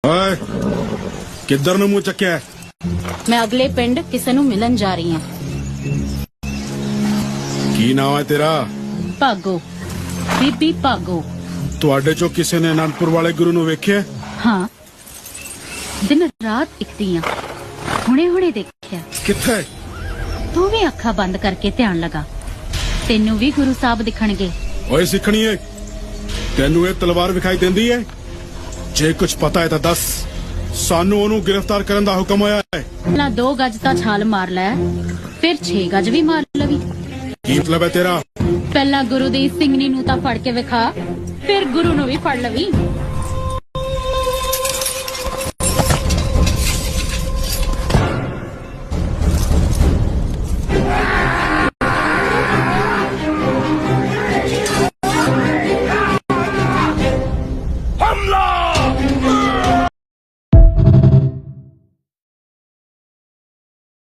ਓਏ ਕਿੱਧਰ ਨੂੰ ਮੂੰਹ ਚੱਕਿਆ? ਮੈਂ ਅਗਲੇ ਪਿੰਡ ਕਿਸੇ ਨੂੰ ਮਿਲਣ ਜਾ ਰਹੀ ਹਾਂ। ਕੀ ਨਾਮ ਹੈ ਤੇਰਾ? ਭਾਗੋ, ਬੀਬੀ ਭਾਗੋ। ਤੁਹਾਡੇ ਚੋਂ ਕਿਸੇ ਨੇ ਅਨੰਦਪੁਰ ਵਾਲੇ ਗੁਰੂ ਨੂੰ ਵੇਖਿਆ? ਹਾਂ, ਦਿਨ ਰਾਤ ਦਿਖਦੀ ਆ, ਹੁਣੇ ਹੁਣੇ ਦੇਖਿਆ। ਕਿੱਥੇ? ਤੂੰ ਵੀ ਅੱਖਾਂ ਬੰਦ ਕਰਕੇ ਧਿਆਨ ਲਗਾ, ਤੈਨੂੰ ਵੀ ਗੁਰੂ ਸਾਹਿਬ ਦਿਖਣਗੇ। ਓਏ ਸਿੱਖਣੀਏ, ਤੈਨੂੰ ਇਹ ਤਲਵਾਰ ਵਿਖਾਈ ਦਿੰਦੀ ਹੈ? ਜੇ ਕੁਝ ਪਤਾ ਹੈ ਤਾਂ ਦੱਸ, ਸਾਨੂੰ ਉਹਨੂੰ ਗ੍ਰਿਫਤਾਰ ਕਰਨ ਦਾ ਹੁਕਮ ਹੋਇਆ ਹੈ। ਪਹਿਲਾਂ 2 ਗਜ ਤਾਂ ਛਾਲ ਮਾਰ ਲੈ, ਫਿਰ 6 ਗਜ ਵੀ ਮਾਰ ਲਵੀ। ਕੀ ਮਤਲਬ ਹੈ ਤੇਰਾ? ਪਹਿਲਾਂ ਗੁਰੂ ਦੀ ਸਿੰਘਣੀ ਨੂੰ ਤਾਂ ਫੜ ਕੇ ਵਿਖਾ, ਫਿਰ ਗੁਰੂ ਨੂੰ ਵੀ ਫੜ ਲਵੀ।